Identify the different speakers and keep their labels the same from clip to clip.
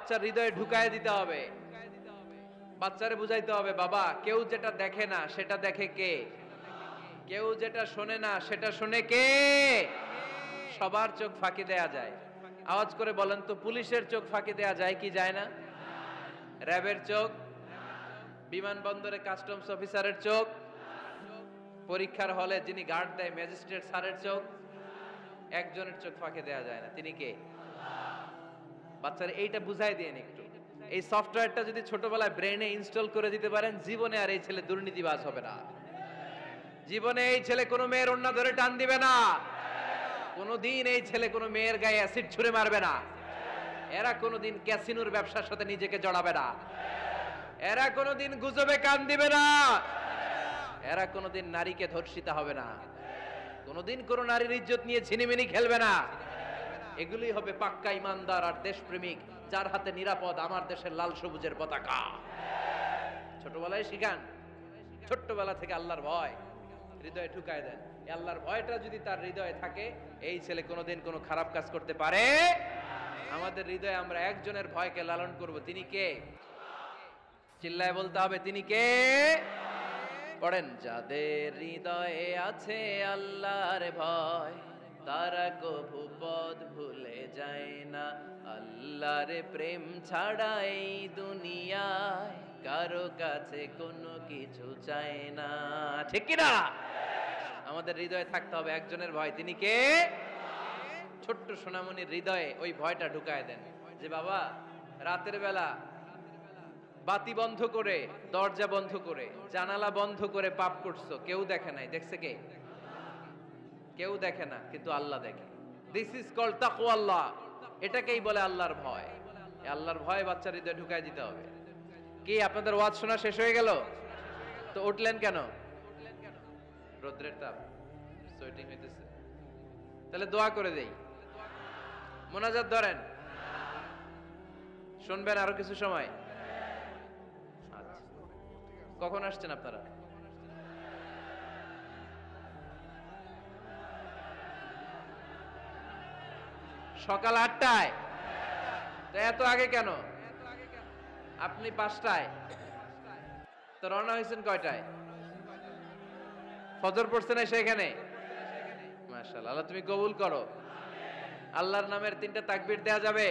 Speaker 1: বাচ্চার হৃদয়ে ঢুকায় দিতে হবে। বাচ্চারে বুঝাইতে হবে, বাবা কেউ যেটা দেখে না সেটা দেখে কে, কেউ যেটা শোনে না সেটা শুনে কে। সবার চোখ ফাঁকি দেয়া যায়। আওয়াজ করে বলেন তো, পুলিশের চোখ ফাঁকি দেয়া যায় কি যায় না? র্যাবের চোখ, বিমানবন্দরে কাস্টমস অফিসারের চোখ, পরীক্ষার হলে যিনি গার্ড দেয় ম্যাজিস্ট্রেট স্যারের চোখ, একজনের চোখ ফাঁকি দেয়া যায় না। তিনি কে? বাচ্চারা এইটা বুঝাই দিয়েন একটু। এই সফটওয়্যারটা যদি ছোটবেলায় ব্রেনে ইনস্টল করে দিতে পারেন, জীবনে আর এই ছেলে দুর্নীতিবাজ হবে না। জীবনে এই ছেলে কোনো মেয়ের ওড়না ধরে টান দিবে না। কোনোদিন এই ছেলে কোনো মেয়ের গায়ে অ্যাসিড ছুঁড়ে মারবে না। এরা কোনোদিন ক্যাসিনোর ব্যবসার সাথে নিজেকে জড়াবে না। এরা কোনোদিন গুজবে কান দিবে না। এরা কোনোদিন নারীকে ধর্ষিতা হবে না। কোনোদিন কোনো নারীর ইজ্জত নিয়ে ছিনিমিনি খেলবে না। এগুলোই হবে পাক্কা ইমানদার আর দেশপ্রেমিক, যার হাতে নিরাপদ আমার দেশের লাল সবুজের পতাকা। ছোটবেলায় শিখান, ছোট্টবেলা থেকে আল্লাহর ভয় হৃদয়ে ঢুকায় দেন। এই আল্লাহর ভয়টা যদি তার হৃদয়ে থাকে, এই ছেলে কোনোদিন কোনো খারাপ কাজ করতে পারে। আমাদের হৃদয়ে আমরা একজনের ভয়কে লালন করব, তিনি কে? চিল্লায় বলতে হবে, তিনি কে? পড়েন, যাদের হৃদয়ে আছে আল্লাহর ভয়, তারা কভু পথ ভুলে যায় না। আল্লাহর প্রেম ছাড়া এই দুনিয়ায় কারো কাছে কোনো কিছু চায় না। ঠিক কি না? আমাদের হৃদয়ে থাকতে হবে একজনের ভয়, তিনি কে? ছোট্ট সোনামণির হৃদয়ে ওই ভয়টা ঢুকায় দেন যে বাবা রাতের বেলা বাতি বন্ধ করে, দরজা বন্ধ করে, জানালা বন্ধ করে পাপ করছো, কেউ দেখে নাই। দেখছে কে? কেউ দেখে না, কিন্তু আল্লাহ দেখে। দিস ইজ কল্ড তাকওয়াল্লাহ। এটাকেই বলে আল্লাহর ভয়। এই আল্লাহর ভয় বাচ্চার হৃদয়ে ঢুকায় দিতে হবে। কি আপনাদের ওয়াজ শোনা শেষ হয়ে গেল? তো উঠলেন কেন? রৌদ্রের তাপ, সোয়েটিং হইতেছে। তাহলে দোয়া করে দেই, মোনাজাত ধরেন, শুনবেন আরো কিছু সময়। আচ্ছা, কখন আসছেন আপনারা? সকাল 8টায়। তো এত আগে কেন? আপনি 5টায়, তো রওনা হয়েছেন কয়টায়? ফজর পড়ছেন এসে এখানে? মাশাআল্লাহ, আল্লাহ তুমি কবুল করো। আল্লাহর নামের 3টা তাকবীর দেয়া যাবে?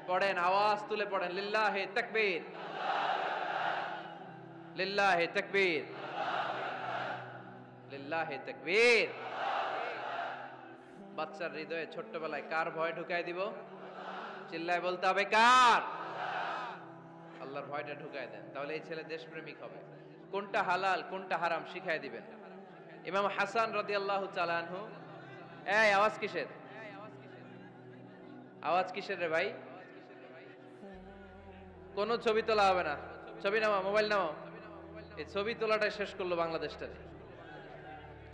Speaker 1: পড়েন, আওয়াজ তুলে পড়েন, লিল্লাহি তাকবীর, লিল্লাহি তাকবীর, লিল্লাহি তাকবীর। বাচ্চার হৃদয়ে ছোট্টবেলায় কার ভয় ঢুকাই দিব? চিল্লায় বলতে হবে, কার? আল্লাহর ভয়টা ঢুকায় দেন, তাহলে এই ছেলে দেশপ্রেমিক হবে। কোনটা হালাল কোনটা হারাম শিখাই দিবেন। ইমাম হাসান রাদিয়াল্লাহু তাআলা আনহু, এই আওয়াজ কিসের? আওয়াজ কিসের রে ভাই? কোন ছবি তোলা হবে না। ছবি নামাও, মোবাইল নামাও। এই ছবি তোলাটাই শেষ করলো বাংলাদেশটারে।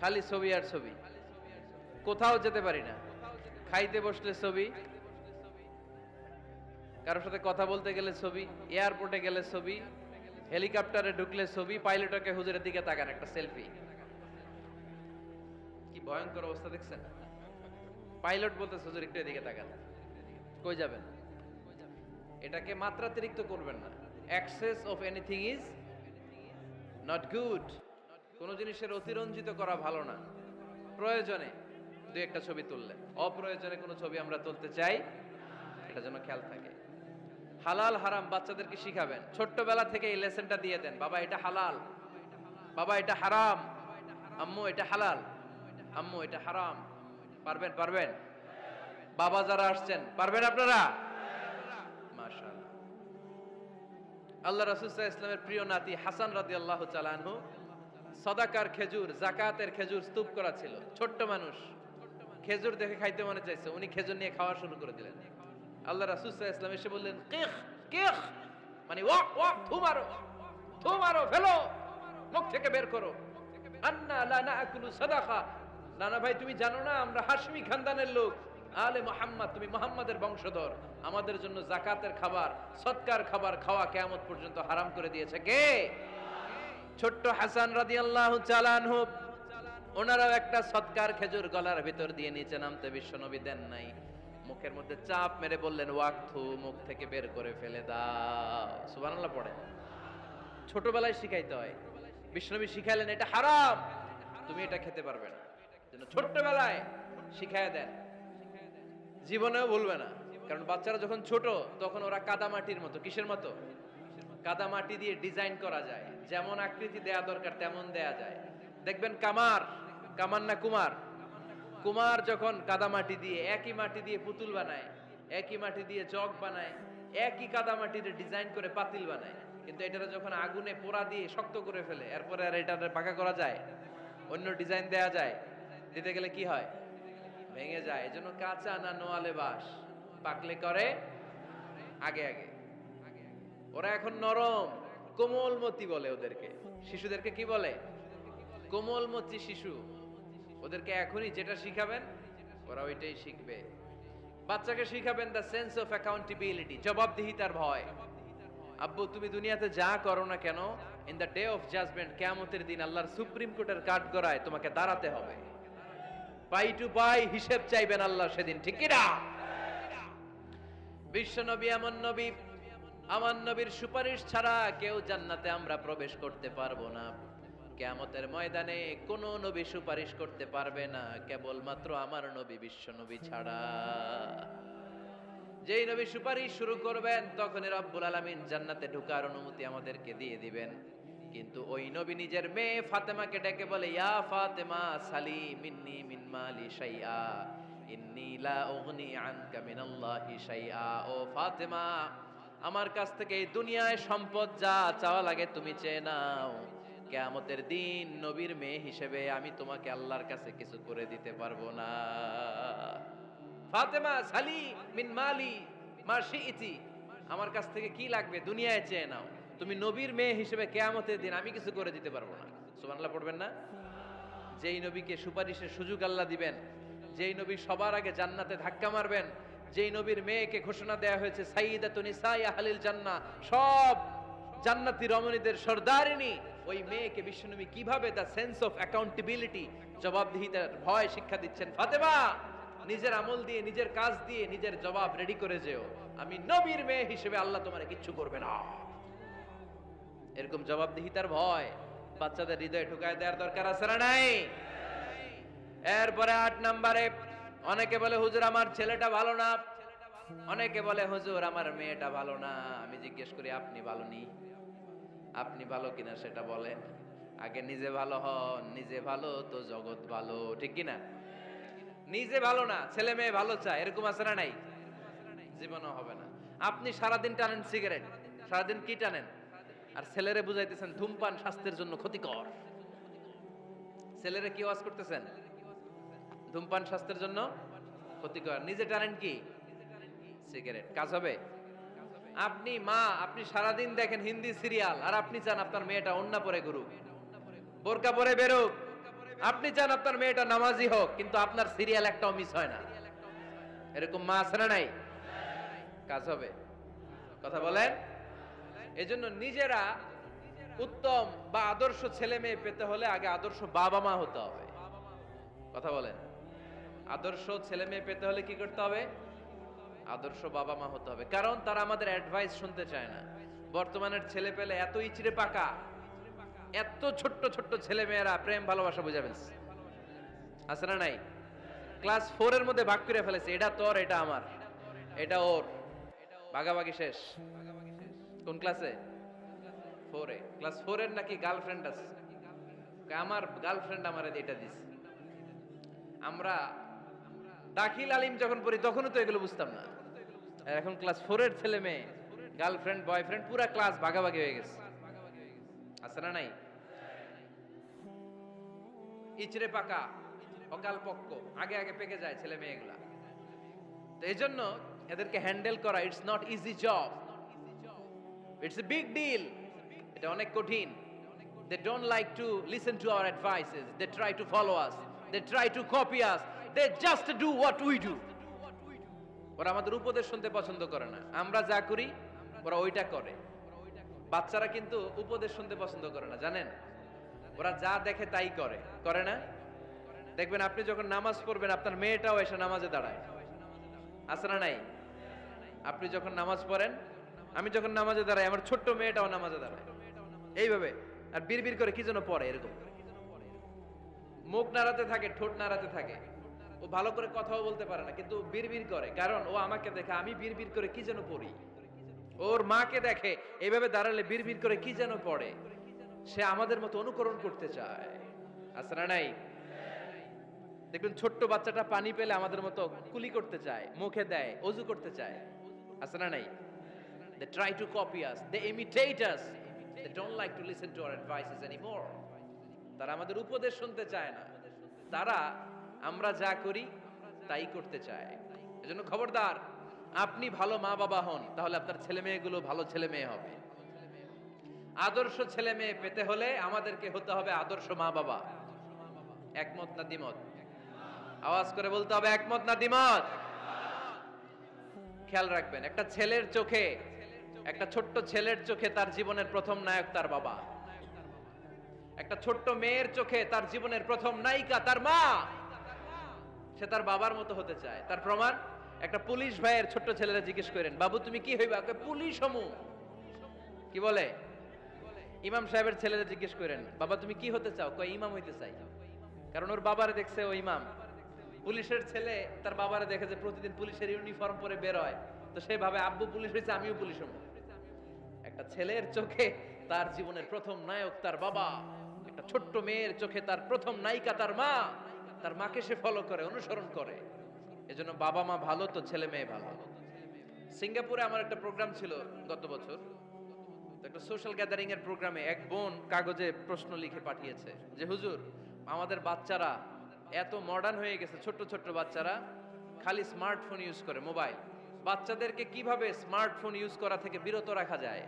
Speaker 1: খালি ছবি আর ছবি, কোথাও যেতে পারি না। খাইতে বসলে ছবি, কারোর সাথে কথা বলতে গেলে ছবি, এয়ারপোর্টে গেলে ছবি, হেলিকপ্টারে ঢুকলে ছবি, পাইলটকে হুজুরের দিকে তাকান একটা সেলফি। কি ভয়ঙ্কর অবস্থা দেখছেন? পাইলট বলতেছে হুজুর একটু এদিকে তাকান। কই যাবেন? এটাকে মাত্রাতিরিক্ত করবেন না। Access of anything is not good. কোন জিনিসের অতিরঞ্জিত করা ভালো না। প্রয়োজনে দুই একটা ছবি তুললেন, অপ্রয়োজনে কোনো ছবি আমরা তুলতে চাই, এটা যেন খেয়াল থাকে। হালাল হারাম বাচ্চাদেরকে শিখাবেন, ছোট্টবেলা থেকে এই লেসনটা দিয়ে দেন। বাবা এটা হালাল, বাবা এটা হারাম, আম্মু এটা হালাল, আম্মু এটা হারাম। পারবেন? পারবেন? বাবা যারা আসছেন পারবেন আপনারা? মাশাআল্লাহ। আল্লাহ রাসূল সাল্লাল্লাহু আলাইহি ওয়াসাল্লামের প্রিয় নাতি হাসান রাদিয়াল্লাহু তাআলা আনহু সাদাকার খেজুর, যাকাতের খেজুর স্তূপ করা ছিল। ছোট্ট মানুষ, খেজুর দেখে খাইতে মনে চাইছে, উনি খেজুর নিয়ে খাওয়া শুরু করে দিলেন। আল্লাহ রাসূল সাল্লাল্লাহু আলাইহি ওয়াসাল্লাম এসে বললেন, কিখ কিখ, মানে ওয়াক ওয়াক, থু মারো, থু মারো, ফেলো, মুখ থেকে বের করো। আন্না লা নাআকুলু সাদাকা। নানা ভাই তুমি জানো না আমরা হাশমি খানদানের লোক, আলে মুহাম্মদ, তুমি মুহাম্মাদের বংশধর। আমাদের জন্য যাকাতের খাবার, সদকার খাবার খাওয়া কিয়ামত পর্যন্ত হারাম করে দিয়েছে কে? ছোট্ট হাসান রাদিয়াল্লাহু তাআলা আনহু। ওনারাও একটা সদকার খেজুর গলার ভিতর দিয়ে নিচে নামতে বিশ্বনবী দেন নাই। মুখের মধ্যে চাপ মেরে বললেন ওয়াক্থু, মুখ থেকে বের করে ফেলে দাও। সুবহানাল্লাহ পড়ে। ছোটবেলায় শিখাইতে হয়। বিশ্বনবী শিখাইলেন এটা হারাম, তুমি এটা খেতে পারবে না, যেন ছোট্টবেলায় শিখাইয়া দেন, জীবনেও ভুলবে না। কারণ বাচ্চারা যখন ছোট তখন ওরা কাদামাটির মতো। কিসের মতো? কাদামাটি দিয়ে ডিজাইন করা যায়, যেমন আকৃতি দেয়া দরকার তেমন দেয়া যায়। দেখবেন কামার, কামার না কুমার, কুমার যখন কাদামাটি দিয়ে, একই মাটি দিয়ে পুতুল বানায়, একই মাটি দিয়ে জগ বানায়, একই কাদামাটিতে ডিজাইন করে পাতিল বানায়, কিন্তু এটারে যখন আগুনে পোড়া দিয়ে শক্ত করে ফেলে, এরপরে আর এটারে পাকা করা যায়, অন্য ডিজাইন দেয়া যায়, দিতে গেলে কি হয়? ভেঙে যায়। এজন্য কাঁচা না নোয়ালে বাস, পাকলে করে আগে আগে। ওরা এখন নরম, কোমলমতি বলে ওদেরকে। শিশুদেরকে কি বলে? কোমলমতি শিশু। ওদেরকে এখনই যেটা শিখাবেন ওরা ওইটাই শিখবে। বাচ্চাকে শিখাবেন দ্য সেন্স অফ অ্যাকাউন্টেবিলিটি, জবাবদিহিতার ভয়। আব্বু তুমি দুনিয়াতে যা করো না কেন, in the day of judgement, কিয়ামতের দিন আল্লাহর সুপ্রিম কোর্টের কাঠগড়ায় তোমাকে দাঁড়াতে হবে। পাই টু পাই হিসেব চাইবেন আল্লাহ সেদিন, ঠিক কি না? বিশ্ব নবী এমন নবী, আমার নবীর সুপারিশ ছাড়া কেউ জান্নাতে আমরা প্রবেশ করতে পারবো না। কিয়ামতের ময়দানে কোন নবী সুপারিশ করতে পারবে না, কেবলমাত্র আমার নবী বিশ্ব নবী ছাড়া। যেই নবী সুপারিশ শুরু করবেন তখনই রব্বুল আলামিন জান্নাতে ঢোকার অনুমতি আমাদেরকে দিয়ে দিবেন। কিন্তু ওই নবী নিজের মেয়ে ফাতেমাকে ডেকে বলে, ইয়া ফাতেমা সালি মিন্নি মিন মালি শাইআ ইন্নী লা উগনি আনকা মিনাল্লাহি শাইআ। ও ফাতেমা, আমার কাছ থেকে এই দুনিয়ায় সম্পদ যা চাওয়া লাগে তুমি চেয়ে নাও, কিয়ামতের দিন নবীর মেয়ে হিসেবে আমি তোমাকে আল্লাহর কাছে কিছু করে দিতে পারবো না। ফাতেমা সালি মিন মালি মা শিইতি, আমার কাছ থেকে কি লাগবে দুনিয়ায় চেয়ে নাও, তুমি নবীর মেয়ে হিসেবে কিয়ামতের দিন আমি কিছু করে দিতে পারবো না। সুবহানাল্লাহ পড়বেন না? যেই নবীকে সুপারিশের সুযোগ আল্লাহ দিবেন, যেই নবী সবার আগে জান্নাতে ধাক্কা মারবেন, যেই নবীর মেয়েকে ঘোষণা দেয়া হয়েছে সাইয়্যিদাতুন নিসাই আহলিল জান্নাহ, সব জান্নাতি রমণীদের সর্দারিনী, ওই মেয়েকে বিশ্বনবী কিভাবে দ্য সেন্স অফ অ্যাকাউন্টেবিলিটি, জবাবদিহিতার ভয় শিক্ষা দিচ্ছেন। ফাতেমা, নিজের আমল দিয়ে, নিজের কাজ দিয়ে নিজের জবাব রেডি করে যেও, আমি নবীর মেয়ে হিসেবে আল্লাহ তোমারে কিচ্ছু করবে না। এরকম জবাবদিহিতার ভয় বাচ্চাদের হৃদয়ে ঢুকায় দেওয়ার দরকার আছে না নাই? এরপরে 8 নম্বরে, অনেকে বলে হুজুর আমার ছেলেটা ভালো না, অনেকে বলে হুজুর আমার মেয়েটা ভালো না। আমি জিজ্ঞেস করি আপনি ভালো নি? আপনি ভালো কিনা সেটা বলেন। আগে নিজে ভালো হন, নিজে ভালো তো জগৎ ভালো, ঠিক কিনা? নিজে ভালো না, ছেলে মেয়ে ভালো চায়, এরকম আছে না নাই? জীবনও হবে না। আপনি সারাদিন টানেন সিগারেট, সারাদিন কি টানেন, আর ছেলেরে বুঝাইতেছেন ধূমপান স্বাস্থ্যের জন্য ক্ষতিকর। ছেলেরে কি ওয়াজ করতেছেন? ধূমপান স্বাস্থ্যের জন্য ক্ষতিকর। নিজে টানেন কি? সিগারেট। কাজ হবে? আপনি মা, আপনি সারাদিন দেখেন হিন্দি সিরিয়াল, আর আপনি চান আপনার মেয়েটা ওন্না পরে ঘুরুক, বোরকা পরে বেরোক। আপনি চান আপনার মেয়েটা নামাজি হোক, কিন্তু আপনার সিরিয়াল একটাও মিস হয় না। এরকম মা আছে না নাই? কাজ হবে? কথা বলেন। এজন্য নিজেরা উত্তম বা আদর্শ ছেলে মেয়ে পেতে হলে আগে আদর্শ বাবা মা হতে হবে। কথা বলেন। আদর্শ ছেলে মেয়ে পেতে হলে কি করতে হবে? আদর্শ বাবা মা হতে হবে। কারণ তারা আমাদের অ্যাডভাইস শুনতে চায় না। বর্তমানের ছেলে পেলে এত ইচড়ে পাকা, এত ছোট্ট ছোট্ট ছেলে মেয়েরা প্রেম ভালোবাসা বুঝে ফেলছে, আছে না নাই? ক্লাস 4 এর মধ্যে ভাগ করে ফেলেছে, এটা তোর, এটা আমার, এটা ওর, ভাগাভাগি শেষ। কোন ক্লাসে? 4 এ। ক্লাস 4 এর নাকি গার্লফ্রেন্ড আছে, আমার গার্লফ্রেন্ড আমারে এটা দিছে। আমরা দাখিল আলিম যখন পড়ি তখনও তো এগুলো বুঝতাম না। আর এখন ক্লাস 4 এর ছেলে মেয়ে গার্লফ্রেন্ড বয়ফ্রেন্ড পুরা ক্লাস ভাগাভাগি হয়ে গেছে, আছে না নাই? ইচড়ে পাকা, অকাল পক্ক, আগে আগে পেকে যায় ছেলে মেয়েগুলা। তো এই জন্য এদেরকে হ্যান্ডেল করা it's not easy job, it's a big deal. এটা অনেক কঠিন। They don't like to listen to our advices. They try to follow us. They try to copy us. They just do what we do. ওরা আমাদের উপদেশ শুনতে পছন্দ করে না। আমরা যা করি ওরা ওইটা করে। বাচ্চারা কিন্তু উপদেশ শুনতে পছন্দ করে না, জানেন? ওরা যা দেখে তাই করে, করে না? দেখবেন আপনি যখন নামাজ পড়বেন আপনার মেয়েটাও এসে নামাজে দাঁড়ায়, আছে না নাই? আপনি যখন নামাজ পড়েন, আমি যখন নামাজে দাঁড়াই, আমার ছোট্ট মেয়েটাও নামাজে দাঁড়ায় এইভাবে, আর বিড়বিড় করে কি যেন পড়ে, এরকম মুখ নাড়াতে থাকে, ঠোঁট নাড়াতে থাকে। ও ভালো করে কথাও বলতে পারে না, কিন্তু বিড়বিড় করে, কারণ ও আমাকে দেখে আমি বিড়বিড় করে কি যেন পড়ি। ওর মাকে দেখে এইভাবে দাঁড়ালে বিড়বিড় করে কি যেন পড়ে। সে আমাদের মতো অনুকরণ করতে চায়, আছে না নাই? দেখবেন ছোট্ট বাচ্চাটা পানি পেলে আমাদের মতো কুলি করতে চায়, মুখে দেয়, অজু করতে চায়, আছে না নাই? They try to copy us, they imitate us, they don't like to listen to our advices anymore. তারা আমাদের উপদেশ শুনতে চায় না, তারা আমরা যা করি তাই করতে চায়। এজন্য খবরদার, আপনি ভালো মা বাবা হন, তাহলে আপনার ছেলে মেয়েগুলো ভালো ছেলে মেয়ে হবে। আদর্শ ছেলে মেয়ে পেতে হলে আমাদেরকে হতে হবে আদর্শ মা বাবা। একমত না দ্বিমত? আওয়াজ করে বলতে হবে, একমত না দ্বিমত? খেয়াল রাখবেন, একটা ছেলের চোখে, একটা ছোট্ট ছেলের চোখে তার জীবনের প্রথম নায়ক তার বাবা। একটা ছোট্ট মেয়ের চোখে তার জীবনের প্রথম নায়িকা তার মা। সে তার বাবার মতো হতে চায়। তার প্রমাণ, একটা পুলিশ ভাইয়ের ছোট্ট ছেলেরা জিজ্ঞেস করেন, বাবু তুমি কি হইবা? পুলিশ হমু। কি বলে? ইমাম সাহেবের ছেলেরা জিজ্ঞেস করেন, বাবা তুমি কি হতে চাও? কয় ইমাম হইতে চাই। কারণ ওর বাবারে দেখছে ও ইমাম। পুলিশের ছেলে তার বাবারে দেখে যে প্রতিদিন পুলিশের ইউনিফর্ম পরে বের হয়, তো সে ভাবে আব্বু পুলিশ হয়েছে, আমিও পুলিশ হবো। একটা ছেলের চোখে তার জীবনের প্রথম নায়ক তার বাবা, একটা ছোট্ট মেয়ের চোখে তার প্রথম নায়িকা তার মা। তার মাকে সে ফলো করে, অনুসরণ করে। এজন্য বাবা মা ভালো তো ছেলে মেয়ে ভালো। সিঙ্গাপুরে আমার একটা প্রোগ্রাম ছিল গত বছর, একটা সোশ্যাল গ্যাদারিং এর প্রোগ্রামে এক বোন কাগজে প্রশ্ন লিখে পাঠিয়েছে যে হুজুর, আমাদের বাচ্চারা এত মডার্ন হয়ে গেছে, ছোট্ট ছোট্ট বাচ্চারা খালি স্মার্টফোন ইউজ করে, মোবাইল। বাচ্চাদেরকে কিভাবে স্মার্টফোন ইউজ করা থেকে বিরত রাখা যায়?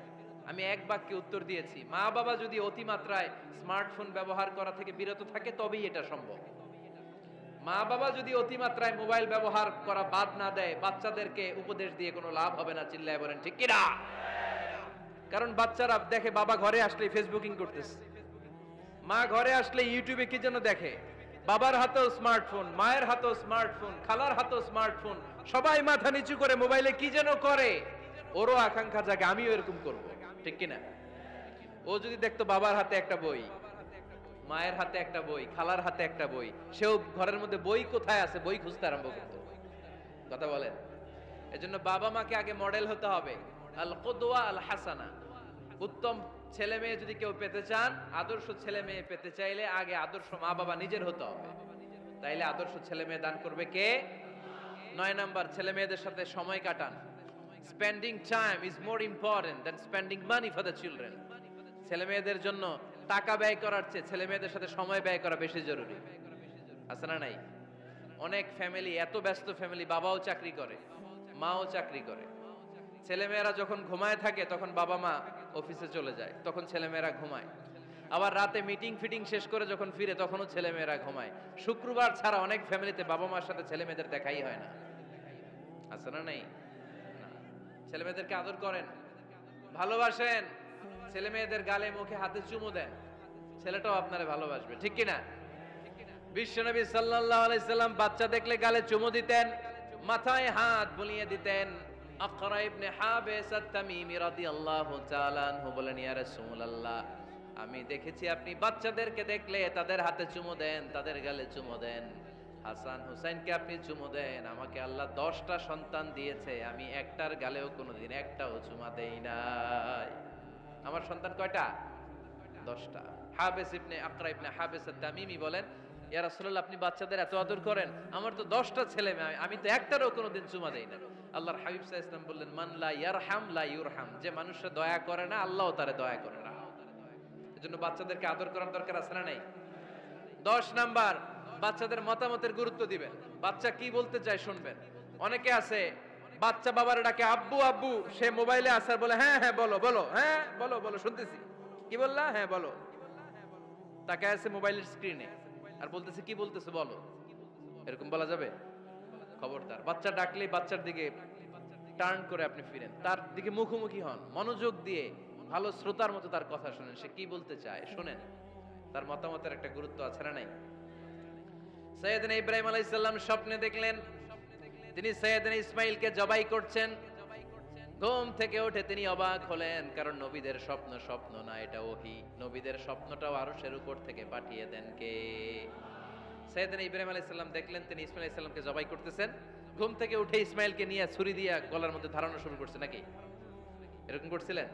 Speaker 1: আমি এক বাক্যে উত্তর দিয়েছি, মা বাবা যদি অতিমাত্রায় স্মার্টফোন ব্যবহার করা থেকে বিরত থাকে তবেই এটা সম্ভব। মা বাবা যদি অতিমাত্রায় মোবাইল ব্যবহার করা বাদ না দেয়, বাচ্চাদেরকে উপদেশ দিয়ে কোনো লাভ হবে না। চিল্লায় বলেন ঠিক কিনা? কারণ বাচ্চারা দেখে বাবা ঘরে আসলে ফেসবুকিং করতেছে, মা ঘরে আসলে ইউটিউবে কি যেন দেখে, বাবার হাতেও স্মার্টফোন, মায়ের হাতেও স্মার্টফোন, খালার হাতেও স্মার্টফোন, সবাই মাথা নিচু করে মোবাইলে কি যেন করে। ওরও আকাঙ্ক্ষা জাগে আমিও এরকম করব, ঠিক কিনা? ও যদি দেখতো বাবার হাতে একটা বই, মায়ের হাতে একটা বই, খালার হাতে একটা বই, সেও ঘরের মধ্যে বই কোথায় আছে বই খুঁজতে আরম্ভ করতো। কথা বলেন? এজন্য বাবা মাকে আগে মডেল হতে হবে, আল কুদওয়া আল হাসানা। উত্তম ছেলে মেয়ে যদি কেউ পেতে চান, আদর্শ ছেলে মেয়ে পেতে চাইলে আগে আদর্শ মা বাবা নিজের হতে হবে। তাইলে আদর্শ ছেলে মেয়ে দান করবে কে? 9 নাম্বার, ছেলে মেয়েদের সাথে সময় কাটান। Spending time is more important than spending money for the children. ছেলে মেয়েদের জন্য টাকা ব্যয় করার চেয়ে ছেলে মেয়েদের সাথে সময় ব্যয় করা বেশি জরুরি, আছে না নাই? অনেক ফ্যামিলি, এত ব্যস্ত ফ্যামিলি, বাবাও চাকরি করে, মাও চাকরি করে। ছেলেমেয়েরা যখন ঘুমায় থাকে তখন বাবা মা অফিসে চলে যায়, তখন ছেলেমেয়েরা ঘুমায়। আবার রাতে মিটিং ফিটিং শেষ করে যখন ফিরে তখনও ছেলেমেয়েরা ঘুমায়। শুক্রবার ছাড়া অনেক ফ্যামিলিতে বাবা মার সাথে ছেলেমেয়েদের দেখাই হয় না, আছে না নাই? ছেলেমেয়েদেরকে আদর করেন, ভালোবাসেন, ছেলেমেয়েদের গালে মুখে হাতে চুমু দেন, ছেলেটাও আপনারে ভালোবাসবে, ঠিক কিনা? বিশ্বনবী সাল্লাল্লাহু আলাইহি সাল্লাম বাচ্চা দেখলে গালে চুমু দিতেন, মাথায় হাত বুলিয়ে দিতেন। আকরা ইবনে হাবিস আত-তামিমি রাদিয়াল্লাহু তাআলা আনহু বলেন, ইয়া রাসূলুল্লাহ, আমি দেখেছি আপনি বাচ্চাদেরকে দেখলে তাদের হাতে চুমু দেন, তাদের গালে চুমু দেন। হাসান হুসাইনকে আপনি চুমু দেন। আমাকে আল্লাহ 10টা সন্তান দিয়েছে, আমি একটার গালেও কোনোদিন একটাও চুমা দেই নাই। আমার সন্তান কয়টা? 10টা। হাবিস ইবনে আকরা ইবনে হাবিস আত-তামিমি বলেন, ইয়া রাসূলুল্লাহ, আপনি বাচ্চাদের এত আদর করেন, আমার তো 10টা ছেলে মেয়ে, আমি তো একটারও কোনোদিন চুমা দেই না। আল্লাহর হাবিব সাল্লাল্লাহু আলাইহি ওয়াসাল্লাম বললেন, মান লা ইয়ারহাম লা ইউরহাম, যে মানুষে দয়া করে না আল্লাহও তারে দয়া করে না। এজন্য বাচ্চাদেরকে আদর করার দরকার আছে না নাই? 10 নাম্বার, বাচ্চাদের মতামতের গুরুত্ব দিবেন। বাচ্চা কি বলতে চায় শুনবেন। অনেকে আছে বাচ্চা বাবার ডাকে আব্বু আব্বু, সে মোবাইলে আসার বলে হ্যাঁ হ্যাঁ বলো বলো, হ্যাঁ বলো বলো শুনতেছি, কি বললা, হ্যাঁ বলো। তাকে আছে মোবাইলের স্ক্রিনে আর বলতেছে কি বলতেছে বলো। এরকম বলা যাবে? খবরদার, বাচ্চা ডাকলে বাচ্চার দিকে টার্ন করে আপনি ফিরেন, তার দিকে মুখোমুখি হন, মনোযোগ দিয়ে ভালো শ্রোতার মতো তার কথা শুনেন, সে কি বলতে চায় শুনেন। তার মতামতের একটা গুরুত্ব আছে না নাই? সাইয়েদনা ইব্রাহিম আলাইহিস সালাম স্বপ্নে দেখলেন তিনি সাইয়েদনা ইসমাঈলকে জবাই করছেন। ঘুম থেকে উঠে তিনি অবাক হলেন, কারণ নবীদের স্বপ্ন স্বপ্ন না, এটা ওহী। নবীদের স্বপ্নটাও আরশের উপর থেকে পাঠিয়ে দেন কে? সাইয়েদনা ইব্রাহিম আলাইহিস সালাম দেখলেন তিনি ইসমাঈল আলাইহিস সালামকে জবাই করতেছেন। ঘুম থেকে উঠে ইসমাঈলকে নিয়ে ছুরি দিয়ে গলার মধ্যে ধারানো শুরু করছে নাকি? এরকম করছিলেন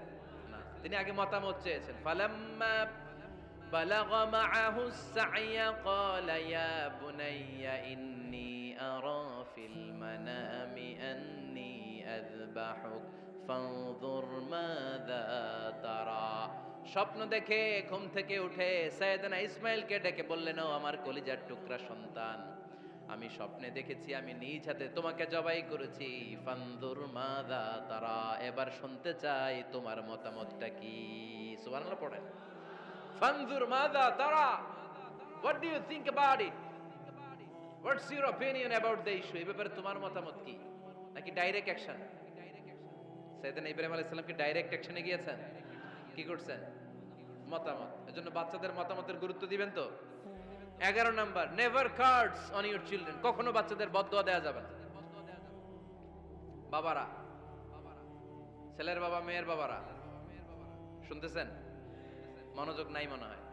Speaker 1: না, তিনি আগে মতামত চেয়েছেন। ফালাম্মা বালাগা মাআহু সা'য়া ক্বালা ইয়া বুনাইয়া ইন্নী আরা ফিল মানামি আন্নী আযবাহুক ফানজুর মাযা তারা। স্বপ্ন দেখে ঘুম থেকে উঠে সাইয়েদনা ইসমাঈলকে ডেকে বললেন, ও আমার কলিজার টুকরা সন্তান, আমি স্বপ্নে দেখেছি আমি নিজ হাতে তোমাকে জবাই করেছি। ফানজুর মাযা তারা, এবার শুনতে চাই তোমার মতামতটা কি? সুবহানাল্লাহ পড়েন। ফানজুর মাযা তারা, what do you think about it? What's your opinion about the issue? এই ব্যাপারে তোমার মতামত কি? নাকি ডাইরেক্ট অ্যাকশন? সাইয়েদনা ইব্রাহিম আলাইহিস সালাম কি ডাইরেক্ট অ্যাকশনে গিয়েছেন? কি করছেন? মতামত। এজন্য বাচ্চাদের মতামতের গুরুত্ব দিবেন তো। 11 number, never cards on your children. কখনো বাচ্চাদের বদদোয়া দেওয়া যাবে না। বাবারা, ছেলের বাবা মেয়ের বাবারা, শুনতেছেন? মনোযোগ নাই মনে হয়।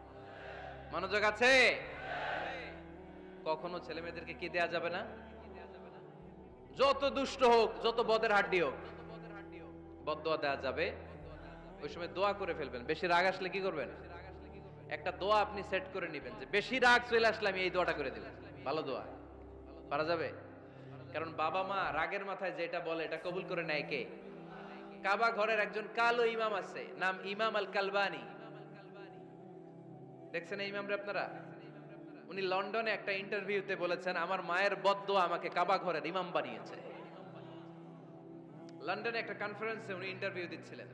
Speaker 1: মনোযোগ আছে? কখনো ছেলে মেয়েদেরকে কি দেয়া যাবে না? যত দুষ্ট হোক, যত বদের হাড্ডি হোক, বদদোয়া দেওয়া যাবে। ওই সময় দোয়া করে ফেলবেন। বেশি রাগ আসলে কি করবেন? একটা দোয়া আপনি সেট করে নেবেন যে বেশি রাগ চলে আসলে আমি এই দোয়াটা করে দিলাম। ভালো দোয়া পারা যাবে? কারণ বাবা মা রাগের মাথায় যেটা বলে এটা কবুল করে নেয় কে? কাবা ঘরের একজন কালো ইমাম আছে, নাম ইমাম আল কালবানি। দেখছেন এই ইমামরে আপনারা? উনি লন্ডনে একটা ইন্টারভিউতে বলেছেন, আমার মায়ের বদদোয়া আমাকে কাবা ঘরের ইমাম বানিয়েছে। লন্ডনে একটা কনফারেন্সে উনি ইন্টারভিউ দিচ্ছিলেন।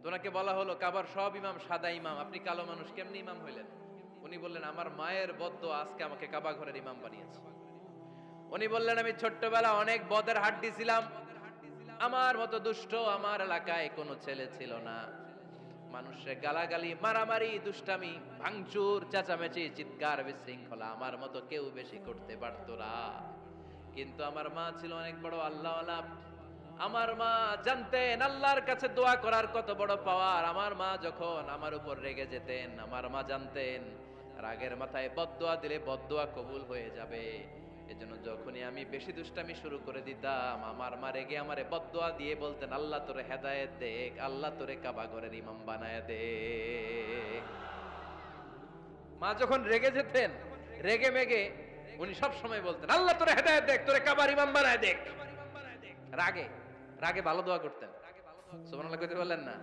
Speaker 1: তো ওনাকে বলা হলো, কাবার সব ইমাম সাদা ইমাম, আপনি কালো মানুষ, কেমনি ইমাম হইলেন? উনি বললেন, আমার মায়ের বদদোয়া আজকে আমাকে কাবা ঘরের ইমাম বানিয়েছে। উনি বললেন, আমি ছোট্টবেলা অনেক বদের হাড্ডি ছিলাম, আমার মতো দুষ্ট আমার এলাকায় কোনো ছেলে ছিল না। মানুষের গালাগালি, মারামারি, দুষ্টামি, ভাঙচুর, চেঁচামেচি, চিৎকার, বিশৃঙ্খলা আমার মতো কেউ বেশি করতে পারতো না। কিন্তু আমার মা ছিল অনেক বড় আল্লাহওয়ালা। আমার মা জানতেন আল্লাহর কাছে দোয়া করার কত বড় পাওয়ার। আমার মা যখন আমার উপর রেগে যেতেন, আমার মা জানতেন রাগের মাথায় বদদোয়া দিলে বদদোয়া কবুল হয়ে যাবে। এজন্য যখনই আমি বেশি দুষ্টামি শুরু করে দিতাম, আমার মা রেগে আমারে বদদোয়া দিয়ে বলতেন, আল্লাহ তোরে হেদায়েত দেখ, আল্লাহ তোরে কাবা ঘরের ইমাম বানায় দে। মা যখন রেগে যেতেন, রেগে মেগে উনি সব সময় বলতেন, আল্লাহ তোরে হেদায়েত দেখ, তোরে কাবার ইমাম বানায় দেখ। রাগে রাগে ভালো দোয়া করতেন। সুবহানাল্লাহ কইতে বললেন না?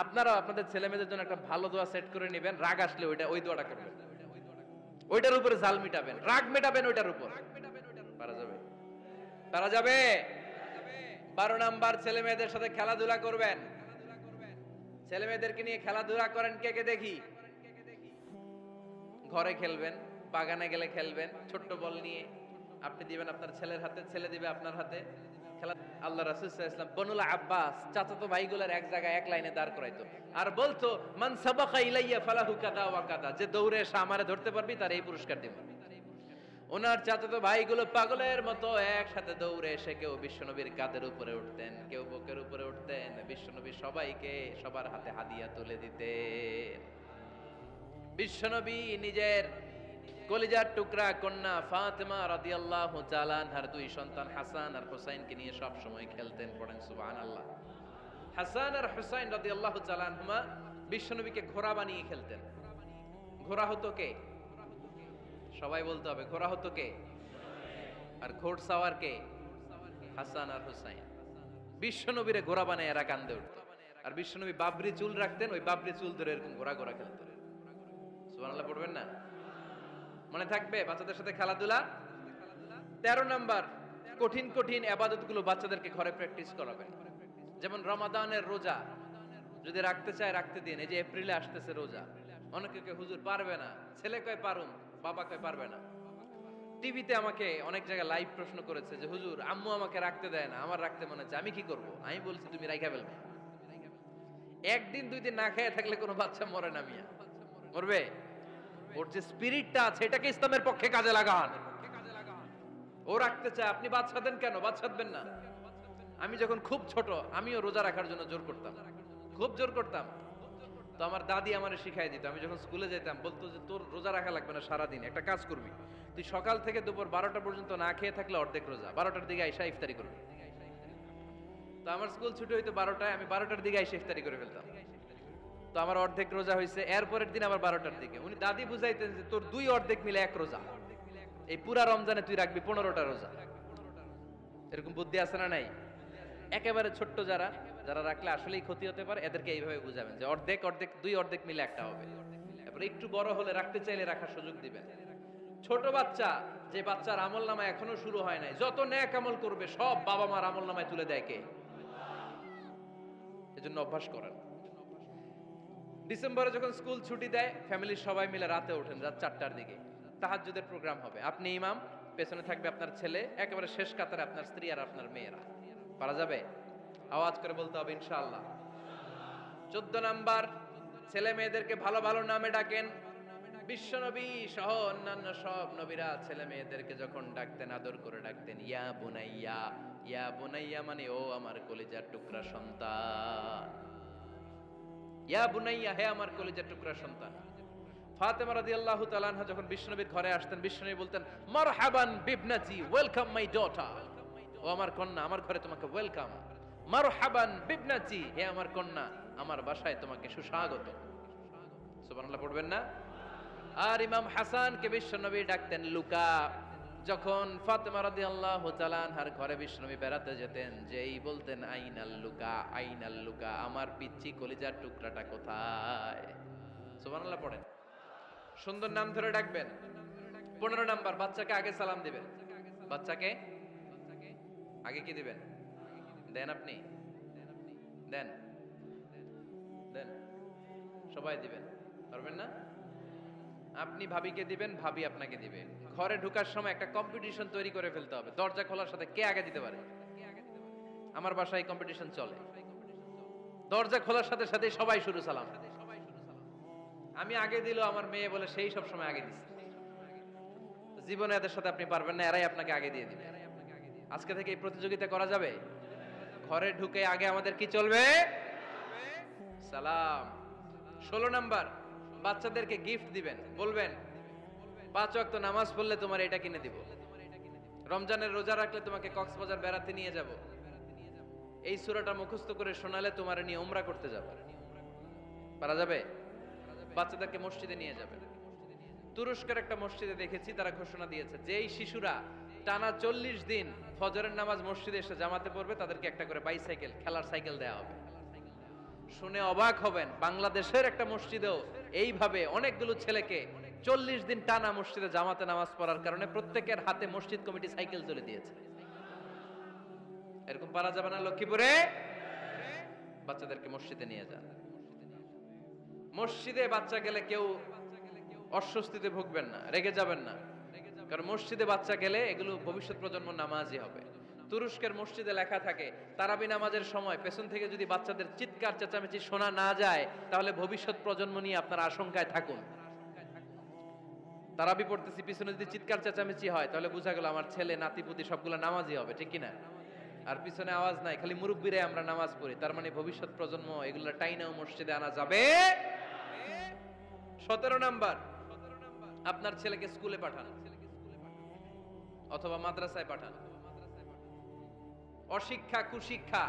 Speaker 1: আপনারাও আপনাদের ছেলে মেয়েদের জন্য একটা ভালো দোয়া সেট করে নেবেন। রাগ আসলে ওই দোয়াটা করবেন, ওইটার উপরে জাল মিটাবেন, রাগ মেটাবেন ওইটার উপর। পারা যাবে? পারা যাবে? 12 নাম্বার, ছেলে মেয়েদের সাথে খেলাধুলা করবেন। ছেলে মেয়েদেরকে নিয়ে খেলাধুলা করেন কে কে দেখি? ঘরে খেলবেন, বাগানে গেলে খেলবেন, ছোট্ট বল নিয়ে আপনি দিবেন আপনার ছেলের হাতে, ছেলে দিবে আপনার হাতে। খেলা আল্লাহ রাসূল সাল্লাল্লাহু আলাইহি ওয়াসাল্লাম বনুল আব্বাস চাচাতো ভাইগুলোর এক জায়গায় এক লাইনে দাঁড় করাইতো আর বলতো, মান সাবাকা ইলাইয়া ফালাহু কাদা ওয়া কাদা, যে দৌড়ে এসে আমারে ধরতে পারবি তার এই পুরস্কার দিব। ওনার চাচাতো ভাইগুলো পাগলের মতো একসাথে দৌড়ে এসে কেউ বিশ্বনবীর কাঁধের উপরে উঠতেন, কেউ বুকের উপরে উঠতেন। বিশ্বনবী সবাইকে সবার হাতে হাদিয়া তুলে দিতেন। বিশ্বনবী নিজের কলিজার টুকরা কন্যা ফাতেমা রাদিয়াল্লাহু তাআলা আনহার 2 সন্তান হাসান আর হুসাইনকে নিয়ে সব সময় খেলতেন। পড়েন সুবহানাল্লাহ। হাসান আর হুসাইন রাদিয়াল্লাহু তাআলা আনহুমা বিশ্বনবীকে ঘোড়া বানিয়ে খেলতেন। ঘোড়া হতো কে? সবাই বলতে হবে, ঘোড়া হতো কে? আর ঘোড়সাওয়ার কে? হাসান আর হুসাইন। বিশ্বনবীরে ঘোড়া বানায় এরা কান্দে উঠতো। আর বিশ্বনবী বাবরি চুল রাখতেন, ওই বাবরি চুল ধরে এরকম ঘোড়া ঘোড়া খেলতেন। সুবহানাল্লাহ পড়বেন না? মনে থাকবে বাচ্চাদের সাথে খেলাধুলা। 13 নাম্বার, কঠিন কঠিন ইবাদতগুলো বাচ্চাদেরকে ঘরে প্র্যাকটিস করাবেন। যেমন রমাদানের রোজা যদি রাখতে চায় রাখতে দিন। এই যে এপ্রিলে আসতেছে রোজা, অনেকে কয় হুজুর পারবে না, ছেলে কয় পারুম, বাবা কয় পারবে না। টিভিতে আমাকে অনেক জায়গায় লাইভ প্রশ্ন করেছে যে হুজুর আম্মু আমাকে রাখতে দেয় না, আমার রাখতে মনে হচ্ছে, আমি কি করব? আমি বলছি তুমি রাইখা ফেলবে। একদিন 2 দিন না খেয়ে থাকলে কোনো বাচ্চা মরে না মিয়া, মরবে? ওর যে স্পিরিটটা আছে এটাকে ইসলামের পক্ষে কাজে লাগান। ও রাখতে চায়, আপনি বাদ সাধেন কেন? বাদ সাধবেন না। আমি যখন খুব ছোট, আমিও রোজা রাখার জন্য জোর করতাম, খুব জোর করতাম। তো আমার দাদি আমারে শিখাই দিত। আমি যখন স্কুলে যেতাম বলতো যে তোর রোজা রাখা লাগবে না, সারাদিন একটা কাজ করবি, তুই সকাল থেকে দুপুর 12টা পর্যন্ত না খেয়ে থাকলে অর্ধেক রোজা, 12টার দিকে আইসা ইফতারি করবি। তো আমার স্কুল ছুটি হইতো 12টায়, আমি 12টার দিকে আইসা ইফতারি করে ফেলতাম। তো আমার অর্ধেক রোজা হয়েছে। এরপরের দিন আবার 12টার দিকে উনি দাদি বুঝাইতেন যে তোর দুই অর্ধেক মিলে এক রোজা, এই পুরা রমজানে তুই রাখবি 15টা রোজা। এরকম বুদ্ধি আছে না নাই? একেবারে ছোট্ট যারা যারা রাখলে আসলেই ক্ষতি হতে পারে, এদেরকে এইভাবে বুঝাবেন যে অর্ধেক অর্ধেক, দুই অর্ধেক মিলে একটা হবে। তারপরে একটু বড় হলে রাখতে চাইলে রাখার সুযোগ দিবেন। ছোট বাচ্চা, যে বাচ্চার আমল নামায় এখনো শুরু হয় নাই, যত নেক আমল করবে সব বাবা মার আমল নামায় তুলে দেয় কে? এজন্য অভ্যাস করেন। ডিসেম্বরে যখন স্কুল ছুটি দেয়, ফ্যামিলির সবাই মিলে রাতে ওঠেন, রাত 4টার দিকে তাহাজ্জুদের প্রোগ্রাম হবে। আপনি ইমাম, পেছনে থাকবে আপনার ছেলে, একেবারে শেষ কাতারে আপনার স্ত্রী আর আপনার মেয়েরা। পারা যাবে? আওয়াজ করে বলতে হবে ইনশাআল্লাহ। 14 নাম্বার, ছেলে মেয়েদেরকে ভালো ভালো নামে ডাকেন। বিশ্বনবী সহ অন্যান্য সব নবীরা ছেলে মেয়েদেরকে যখন ডাকতেন আদর করে ডাকতেন ইয়া বুনাইয়া। ইয়া বুনাইয়া মানে ও আমার কলিজার টুকরা সন্তান। ইয়া বুনাইয়া, হে আমার কলিজার টুকরা সন্তান। ফাতেমা রাদিয়াল্লাহু তাআলা আনহা যখন বিশ্বনবীর ঘরে আসতেন, বিশ্বনবী বলতেন মারহাবান বিবনাতি, ওয়েলকাম মাই ডটার। ও আমার কন্যা, আমার ঘরে তোমাকে ওয়েলকাম। মারহাবান বিবনাতি, হে আমার কন্যা, আমার বাসায় তোমাকে সুস্বাগত। সুবহানাল্লাহ পড়বেন না? আর ইমাম হাসানকে বিশ্বনবী ডাকতেন লুকা। যখন ফাতেমা রাদিয়াল্লাহু তাআলা আনহার ঘরে বিশ্বনবী বেড়াতে যেতেন, যেই বলতেন আইনাল লুকা, আইনাল লুকা, আমার পিচ্চি কলিজার টুকরাটা কোথায়? সুবহানাল্লাহ পড়েন। সুন্দর নাম ধরে ডাকবেন। 15 নাম্বার, বাচ্চাকে আগে সালাম দিবেন। বাচ্চাকে আগে কি দিবেন? দেন আপনি? দেন দেন, সবাই দিবেন, পারবেন না? আপনি ভাবিকে দিবেন, ভাবি আপনাকে দিবে। ঘরে ঢোকার সময় একটা কম্পিটিশন তৈরি করে ফেলতে হবে, দরজা খোলার সাথে কে আগে দিতে পারে। আমার বাসায় কম্পিটিশন চলে, দরজা খোলার সাথে সাথে সবাই শুরু সালাম। আমি আগে দিল, আমার মেয়ে বলে সেই সব সময় আগে দিচ্ছে। জীবনে এদের সাথে আপনি পারবেন না, এরাই আপনাকে আগে দিয়ে দিবে। আজকে থেকে এই প্রতিযোগিতা করা যাবে। ঘরে ঢুকে আগে আমাদের কি চলবে? সালাম। 16 নাম্বার, বাচ্চাদেরকে গিফট দিবেন। বলবেন 5 ওয়াক্ত নামাজ পড়লে তোমার এটা কিনে দিব, রমজানের রোজা রাখলে তোমাকে কক্সবাজার বেড়াতে নিয়ে যাব, এই সূরাটা মুখস্থ করে শোনালে তোমার নিয়ে উমরা করতে যাব। পারা যাবে? বাচ্চাদেরকে মসজিদে নিয়ে যাবেন। তুরস্কের একটা মসজিদে দেখেছি, তারা ঘোষণা দিয়েছে যে এই শিশুরা টানা 40 দিন ফজরের নামাজ মসজিদে এসে জামাতে পড়বে, তাদেরকে একটা করে বাইসাইকেল, খেলার সাইকেল দেওয়া হবে। শুনে অবাক হবেন, বাংলাদেশের একটা মসজিদেও এইভাবে অনেকগুলো ছেলেকে 40 দিন টানা মসজিদে জামাতে নামাজ পড়ার কারণে প্রত্যেকের হাতে মসজিদ কমিটি সাইকেল তুলে দিয়েছে। এরকম পারা যাবে না? লক্ষ্মীপুরে বাচ্চাদেরকে মসজিদে নিয়ে যান। মসজিদে বাচ্চা গেলে কেউ অস্বস্তিতে ভুগবেন না, রেগে যাবেন না, কারণ মসজিদে বাচ্চা গেলে এগুলো ভবিষ্যৎ প্রজন্ম নামাজি হবে। তুরস্কের মসজিদে লেখা থাকে তারাবি নামাজের সময় পেছন থেকে যদি বাচ্চাদের চিৎকার চেঁচামেচি শোনা না যায়, তাহলে ভবিষ্যৎ প্রজন্ম নিয়ে আপনারা আশঙ্কায় থাকুন। তারাবি পড়তেছি, পিছনে যদি চিৎকার চেঁচামেচি হয়, তাহলে বোঝা গেল আমার ছেলে নাতিপুতি সবগুলো নামাজি হবে, ঠিক কিনা? আর পিছনে আওয়াজ নাই, খালি মুরব্বীরাই আমরা নামাজ পড়ি, তার মানে ভবিষ্যৎ প্রজন্ম এগুলো টাইনাও মসজিদে আনা যাবে। 17 নাম্বার, আপনার ছেলেকে স্কুলে পাঠান অথবা মাদ্রাসায় পাঠান। অশিক্ষা, কুশিক্ষা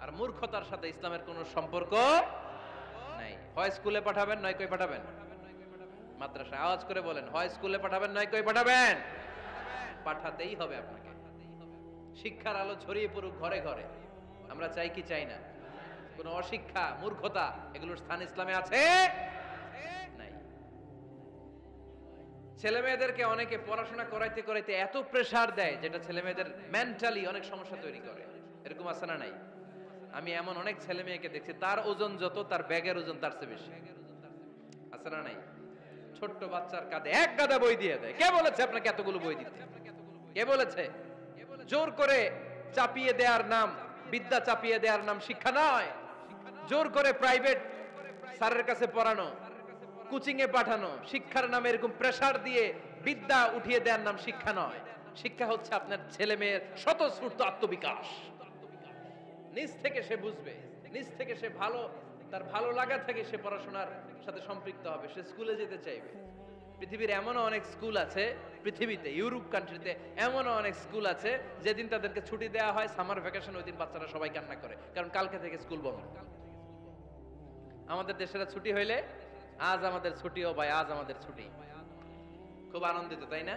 Speaker 1: আর মূর্খতার সাথে ইসলামের কোনো সম্পর্ক নাই। হয় স্কুলে পাঠাবেন, নয় কই পাঠাবেন মাদ্রাসায়। আওয়াজ করে বলেন, হয় স্কুলে পাঠাবেন, নয় কই পাঠাবেন। পাঠাতেই হবে আপনাকে। শিক্ষার আলো ছড়িয়ে পড়ুক ঘরে ঘরে, আমরা চাই কি চাই না? কোন অশিক্ষা, মূর্খতা এগুলোর স্থান ইসলামে আছে নাই। ছেলে মেয়েদেরকে অনেকে পড়াশোনা করাইতে করাইতে এত প্রেসার দেয়, যেটা ছেলে মেয়েদের মেন্টালি অনেক সমস্যা তৈরি করে। এরকম আছে না নাই? আমি এমন অনেক ছেলে মেয়েকে দেখছি, তার ওজন যত, তার ব্যাগের ওজন তার চেয়ে বেশি। আছে না নাই? ছোট্ট বাচ্চার কাঁধে এক গাদা বই দিয়ে দেয়। কে বলেছে আপনাকে এতগুলো বই দিতে? কে বলেছে? জোর করে চাপিয়ে দেওয়ার নাম বিদ্যা, চাপিয়ে দেওয়ার নাম শিক্ষা নয়। জোর করে প্রাইভেট স্যারের কাছে পড়ানো, কোচিং এ পাঠানো, শিক্ষার নামে এরকম প্রেসার দিয়ে বিদ্যা উঠিয়ে দেওয়ার নাম শিক্ষা নয়। শিক্ষা হচ্ছে আপনার ছেলে মেয়ের স্বতঃস্ফূর্ত আত্মবিকাশ। নিজ থেকে সে বুঝবে, নিজ থেকে সে তার ভালো লাগা থেকে সে পড়াশোনার সাথে সম্পৃক্ত হবে, সে স্কুলে যেতে চাইবে। পৃথিবীর এমনও অনেক স্কুল আছে, পৃথিবীতে ইউরোপ কান্ট্রিতে এমনও অনেক স্কুল আছে যেদিন তাদেরকে ছুটি দেওয়া হয় সামার ভ্যাকেশন, ওই দিন বাচ্চারা সবাই কান্না করে, কারণ কালকে থেকে স্কুল বন্ধ। আমাদের দেশের ছুটি হইলে আজ আমাদের ছুটি, ও ভাই আজ আমাদের ছুটি, খুব আনন্দিত, তাই না?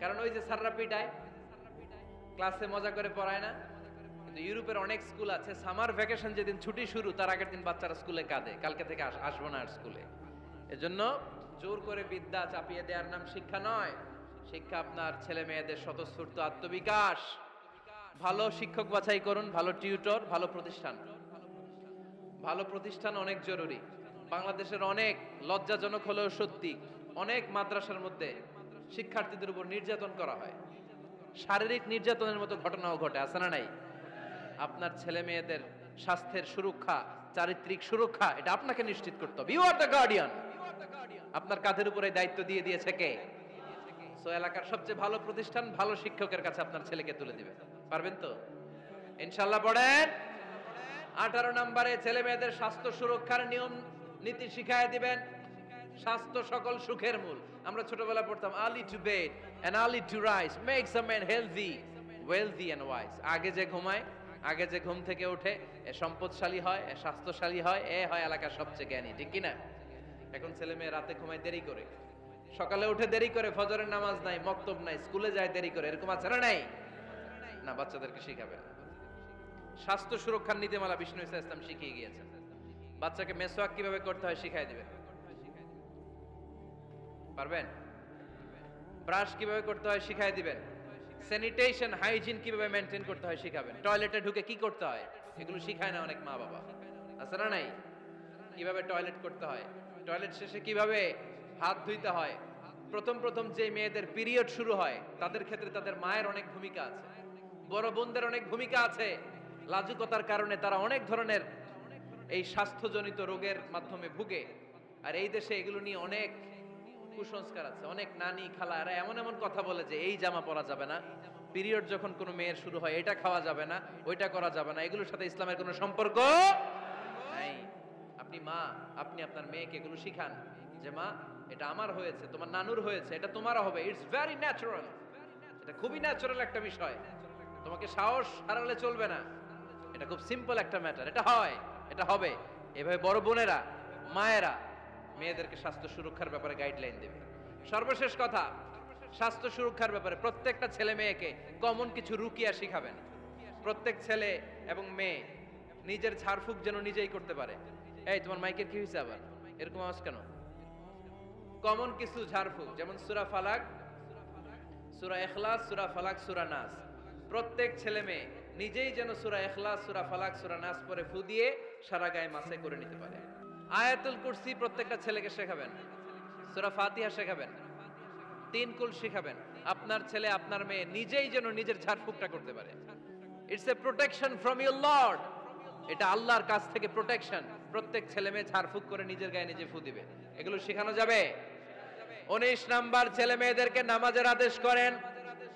Speaker 1: কারণ ওই যে স্যাররা পিটায়, ক্লাসে মজা করে পড়ায় না। কিন্তু ইউরোপের অনেক স্কুল আছে সামার ভ্যাকেশন যেদিন ছুটি শুরু তার আগের দিন বাচ্চারা স্কুলে কাঁদে, কালকে থেকে আসবো না আর স্কুলে। এজন্য জোর করে বিদ্যা চাপিয়ে দেওয়ার নাম শিক্ষা নয়। শিক্ষা আপনার ছেলে মেয়েদের স্বতঃস্ফূর্ত আত্মবিকাশ। ভালো শিক্ষক বাছাই করুন, ভালো টিউটর, ভালো প্রতিষ্ঠান। ভালো প্রতিষ্ঠান অনেক জরুরি। বাংলাদেশের অনেক লজ্জাজনক হলেও সত্যি, অনেক মাদ্রাসার মধ্যে শিক্ষার্থীদের উপর নির্যাতন করা হয়, শারীরিক নির্যাতনের মতো ঘটনাও ঘটে, আছে না নাই? আপনার ছেলে মেয়েদের স্বাস্থ্যের সুরক্ষা, চারিত্রিক সুরক্ষা, এটা আপনাকে নিশ্চিত করতে হবে। You are the guardian. আপনার কাঁধের উপরে দায়িত্ব দিয়ে দিয়েছে কে? সো এলাকার সবচেয়ে ভালো প্রতিষ্ঠান, ভালো শিক্ষকের কাছে আপনার ছেলেকে তুলে দিবেন। পারবেন তো? ইনশাআল্লাহ। পড়েন। 18 নম্বরে ছেলে মেয়েদের স্বাস্থ্য সুরক্ষার নিয়ম নীতি শিখায় দিবেন। স্বাস্থ্য সকল সুখের মূল। আমরা ছোটবেলা পড়তাম early to bed and early to rise makes a man healthy, wealthy and wise. আগে যে ঘুমায়, আগে যে ঘুম থেকে ওঠে, এ সম্পদশালী হয়, এ স্বাস্থ্যশালী হয়, এ হয় এলাকার সবচেয়ে জ্ঞানী, ঠিক কি না? এখন ছেলে মেয়ে রাতে ঘুমায় দেরি করে, সকালে উঠে দেরি করে, ফজরের নামাজ নাই, মক্তব নাই, স্কুলে যায় দেরি করে, এরকম আছে না নাই? না, বাচ্চাদেরকে শিখাবে। স্বাস্থ্য সুরক্ষার নীতিমালা বিষ্ণু ইসা ইসলাম শিখিয়ে গিয়েছেন। বাচ্চাকে মেসওয়াক কিভাবে করতে হয় শিখাই দিবেন। পারবেন? ব্রাশ কিভাবে করতে হয় শিখাই দিবেন। স্যানিটেশন, হাইজিন কিভাবে মেইনটেইন করতে হয় শিখাবেন। টয়লেটে ঢুকে কি করতে হয় এগুলো শিখায় না অনেক মা বাবা, আছে না নাই? কিভাবে টয়লেট করতে হয়, টয়লেট শেষে কিভাবে হাত ধুইতে হয়। প্রথম যে মেয়েদের পিরিয়ড শুরু হয় তাদের ক্ষেত্রে তাদের মায়ের অনেক ভূমিকা আছে, বড় বোনদের অনেক ভূমিকা আছে। লাজুকতার কারণে তারা অনেক ধরনের এই স্বাস্থ্যজনিত রোগের মাধ্যমে ভুগে। আর এই দেশে এগুলো নিয়ে অনেক কুসংস্কার আছে। অনেক নানি খালা এরা এমন এমন কথা বলে যে এই জামা পরা যাবে না, পিরিয়ড যখন কোনো মেয়ের শুরু হয় এটা খাওয়া যাবে না, ওইটা করা যাবে না। এগুলোর সাথে ইসলামের কোনো সম্পর্ক নাই। আপনি মা, আপনি আপনার মেয়েকে এগুলো শিখান যে মা এটা আমার হয়েছে, তোমার নানুর হয়েছে, এটা তোমারও হবে। ইটস ভেরি ন্যাচারাল, এটা খুবই ন্যাচারাল একটা বিষয়, তোমাকে সাহস হারালে চলবে না, এটা খুব সিম্পল একটা ম্যাটার, এটা হয়, এটা হবে। এভাবে বড় বোনেরা, মায়েরা মেয়েদেরকে স্বাস্থ্য সুরক্ষার ব্যাপারে গাইডলাইন দেবে। সর্বশেষ কথা, স্বাস্থ্য সুরক্ষার ব্যাপারে প্রত্যেকটা ছেলে মেয়েকে কমন কিছু রুকিয়া শিখাবেন। প্রত্যেক ছেলে এবং মেয়ে নিজের ঝাড়ফুঁক যেন নিজেই করতে পারে। এই তোমার মাইকের কি হয়েছে আবার, এরকম আওয়াজ কেন? কমন কিছু ঝাড়ফুঁক, যেমন সূরা ফালাক, সূরা ইখলাস, সূরা ফালাক, সূরা নাস। প্রত্যেক ছেলে মেয়ে নিজেই যেন সূরা ইখলাস, সূরা ফালাক, সূরা নাস পরে ফু দিয়ে সারা গায়ে মাসে করে নিতে পারে। আয়াতুল কুরসি প্রত্যেকটা ছেলেকে শেখাবেন, সূরা ফাতিহা শেখাবেন, 3 কুল শেখাবেন। আপনার ছেলে আপনার মেয়ে নিজেই যেন নিজের ঝাড়ফুঁকটা করতে পারে। It's a protection from your Lord, এটা আল্লাহর কাছ থেকে প্রোটেকশন। প্রত্যেক ছেলে মেয়ে ঝাড়ফুঁক করে নিজের গায়ে নিজে ফু দিবে, এগুলো শেখানো যাবে। 19 নাম্বার, ছেলে মেয়েদেরকে নামাজের আদেশ করেন।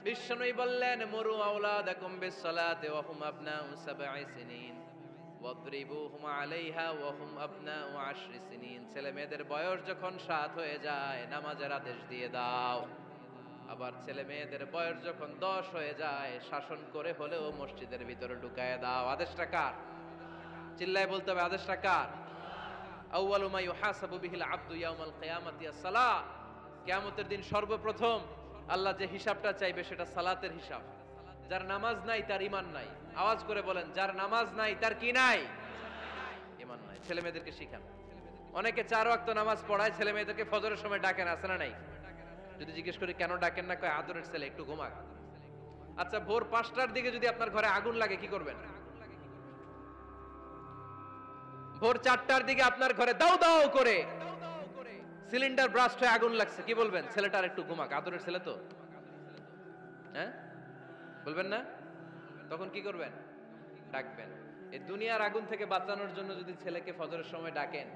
Speaker 1: বিশ্বনবী বললেন মুরু আওলাদাকুম বিসসালাতি ওয়া হুম আবনাউ সাবঈ সিনিন ওয়াদরিবুহুম আলাইহা ওয়া হুম আবনাউ 10 সিনিন। ছেলে মেয়েদের বয়স যখন 7 হয়ে যায় নামাজের আদেশ দিয়ে দাও। আবার ছেলে মেয়েদের বয়স যখন 10 হয়ে যায় শাসন করে হলেও মসজিদের ভিতরে ঢুকায় দাও। আদেশটা কার? চিল্লায় বলতে হবে, আদেশটা কার? আউয়ালু মা ইউহাসাবু বিহিল আবদু ইয়াউমাল কিয়ামাতি আস-সালাহ। কিয়ামতের দিন সর্বপ্রথম আল্লাহ যে হিসাবটা চাইবে সেটা সালাতের হিসাব। যার নামাজ নাই তার ঈমান নাই। আওয়াজ করে বলেন, যার নামাজ নাই তার কি নাই? ঈমান নাই। ছেলে মেয়েদেরকে শিখান। অনেকে 4 ওয়াক্ত নামাজ পড়ায়, ছেলে মেয়েদেরকে ফজরের সময় ডাকেন, আছে না নাই? যদি জিজ্ঞেস করি কেন ডাকেন না, কয় আদরের ছেলে, একটু ঘুমাক। আচ্ছা, ভোর 5টার দিকে যদি আপনার ঘরে আগুন লাগে কি করবেন? ভোর 4টার দিকে আপনার ঘরে দাও দাও করে সিলিন্ডার ব্রাস্ট হয়ে আগুন লাগছে, কি বলবেন? ছেলেটার একটু ঘুমাক, আদরের ছেলে তো, হ্যাঁ বলবেন না? তখন কি করবেন? ডাকবেন। এই দুনিয়ার আগুন থেকে বাঁচানোর জন্য যদি ছেলেকে ফজরের সময় ডাকেন,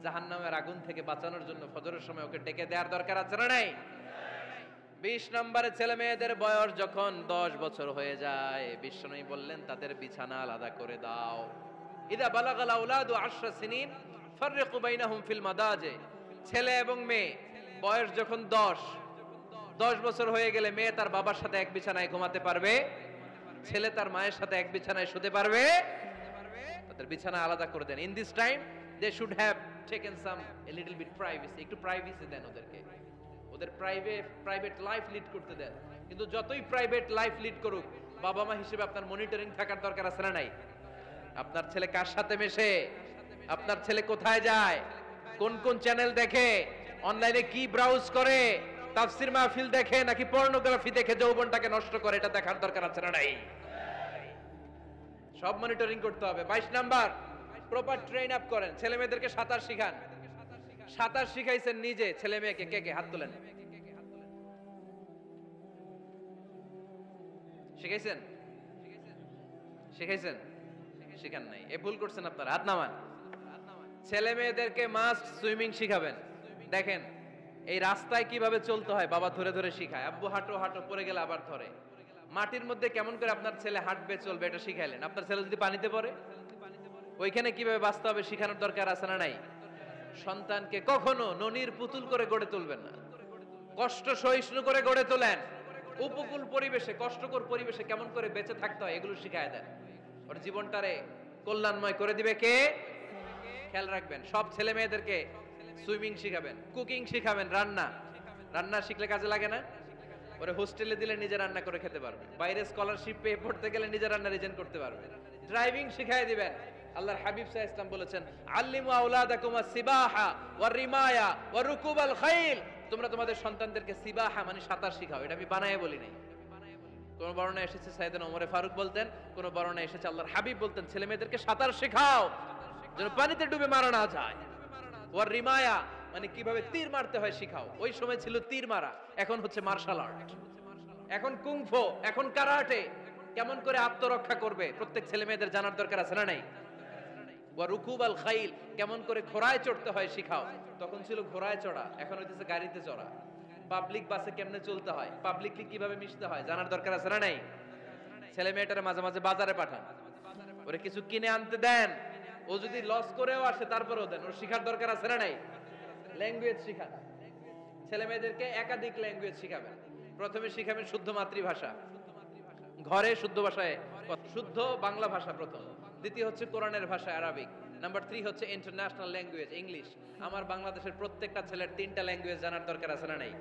Speaker 1: জাহান্নামের আগুন থেকে বাঁচানোর জন্য ফজরের সময় ওকে ডেকে দেওয়ার দরকার আছে না নাই? 20 নম্বরে ছেলে মেয়েদের বয়স যখন 10 বছর হয়ে যায়, বিশ্বনবী বললেন তাদের বিছানা আলাদা করে দাও। ইদা বালাগাল আউলাদু 10 সিনিন ফাররিকু বাইনাহুম ফিল মাদাজি। ছেলে এবং মেয়ে বয়স যখন 10 বছর হয়ে গেলে মেয়ে তার বাবার সাথে এক বিছানায় ঘুমাতে পারবে, ছেলে তার মায়ের সাথে এক বিছানায় শুতে পারবে। তাদের বিছানা আলাদা করে দেন। In this time they should have taken some a little bit privacy, একটু প্রাইভেসি দেন ওদেরকে, ওদের প্রাইভেট লাইফ লিড করতে দেন। কিন্তু যতই প্রাইভেট লাইফ লিড করুক, বাবা মা হিসেবে আপনার মনিটরিং থাকার দরকার আছে না নাই? আপনার ছেলে কার সাথে মেশে, আপনার ছেলে কোথায় যায়, কোন কোন চ্যানেল দেখে, অনলাইনে কি ব্রাউজ করে, তাফসির মাহফিল দেখে নাকি পর্নোগ্রাফি দেখে যৌবনটাকে নষ্ট করে, এটা দেখার দরকার আছে না নাই? সব মনিটরিং করতে হবে। 22 নাম্বার, প্রপার ট্রেন আপ করেন। ছেলে মেয়েদেরকে সাঁতার শিখান। সাঁতার শিখাইছেন নিজে ছেলে মেয়েকে? কে কে হাত তোলেন? শিখাইছেন? শিখাইছেন? শিখান নাই, এ ভুল করছেন আপনারা, হাত নামান। ছেলে মেয়েদেরকে মাস্ট সুইমিং শিখাবেন। দেখেন এই রাস্তায় কিভাবে চলতে হয় বাবা ধরে ধরে শিখায়। আব্বু হাঁটো হাঁটো, পড়ে গেলে আবার ধরে। মাটির মধ্যে কেমন করে আপনার ছেলে হাঁটবে চলবে এটা শিখাইলেন। আপনার ছেলে যদি পানিতে পড়ে, ওইখানে কিভাবে বাঁচতে হবে শিখানোর দরকার আছে না নাই? সন্তানকে কখনো ননির পুতুল করে গড়ে তুলবেন না, কষ্ট সহিষ্ণু করে গড়ে তোলেন। উপকূল পরিবেশে, কষ্টকর পরিবেশে কেমন করে বেঁচে থাকতে হয় এগুলো শিখায় দেন। ওর জীবনটারে কল্যাণময় করে দিবে কে? খেয়াল রাখবেন। সব ছেলে মেয়েদেরকে সুইমিং শিখাবেন, কুকিং শিখাবেন, রান্না শিখলে কাজে লাগে না? ওরে হোস্টেলে দিলে নিজে রান্না করে খেতে পারবে, বাইরে স্কলারশিপ পেয়ে পড়তে গেলে নিজে রান্না রিজেন করতে পারবে। ড্রাইভিং শিখাই দিবেন। আল্লাহর হাবিব সাল্লাল্লাহু আলাইহি ওয়াসাল্লাম বলেছেন, আল্লিমু আওলাদাকুম আস-সিবাহা ওয়ার রিমায়া ওয়া রুকুবাল খাইল। তোমরা তোমাদের সন্তানদেরকে সিবাহা মানে সাঁতার শিখাও। এটা আমি বানায়ে বলি নাই। কোন বর্ণনায় এসেছে সাইয়েদনা ওমর ফারুক বলতেন, কোন বর্ণনায় এসেছে আল্লাহর হাবিব বলতেন ছেলে মেয়েদেরকে সাঁতার শেখাও যেন পানিতে ডুবে মারা না যায়। ওয়ার রিমায়া মানে কিভাবে তীর মারতে হয় শিখাও। ওই সময় ছিল তীর মারা, এখন হচ্ছে মার্শাল আর্ট, এখন কুংফু, এখন কারাটে। কেমন করে আত্মরক্ষা করবে প্রত্যেক ছেলে মেয়েদের জানার দরকার আছে না নাই? ওয়া রুকুবাল খাইল, কেমন করে ঘোড়ায় চড়তে হয় শিখাও। তখন ছিল ঘোড়ায় চড়া, এখন হইতেছে গাড়িতে চড়া। পাবলিক বাসে কেমনে চলতে হয়, পাবলিকলি কিভাবে মিশতে হয় জানার দরকার আছে না নাই? ছেলে মেয়েটারে মাঝে মাঝে বাজারে পাঠান, ওরে কিছু কিনে আনতে দেন। ও যদি লস করেও আসে তারপরেও দেন, ওর শিখার দরকার আছে না নাই? ল্যাঙ্গুয়েজ শিখান। ছেলে মেয়েদেরকে একাধিক ল্যাঙ্গুয়েজ শিখাবেন। প্রথমে শিখাবেন শুদ্ধ মাতৃভাষা, ঘরে শুদ্ধ ভাষায়, শুদ্ধ বাংলা ভাষা প্রথম। দ্বিতীয় হচ্ছে কোরআনের ভাষা আরবিক। নাম্বার 3 হচ্ছে ইন্টারন্যাশনাল ল্যাঙ্গুয়েজ ইংলিশ। আমার বাংলাদেশের প্রত্যেকটা ছেলের 3টা ল্যাঙ্গুয়েজ জানার দরকার আছে না নাই?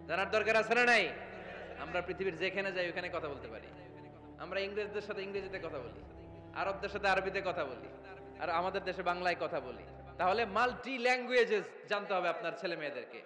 Speaker 1: জানার দরকার আছে না নাই? আমরা পৃথিবীর যেখানে যাই ওখানে কথা বলতে পারি। আমরা ইংরেজদের সাথে ইংরেজিতে কথা বলি, আরবদের সাথে আরবিতে কথা বলি, আর আমাদের দেশে বাংলায় কথা বলি। তাহলে মাল্টি ল্যাঙ্গুয়েজেস জানতে হবে আপনার ছেলে মেয়েদেরকে।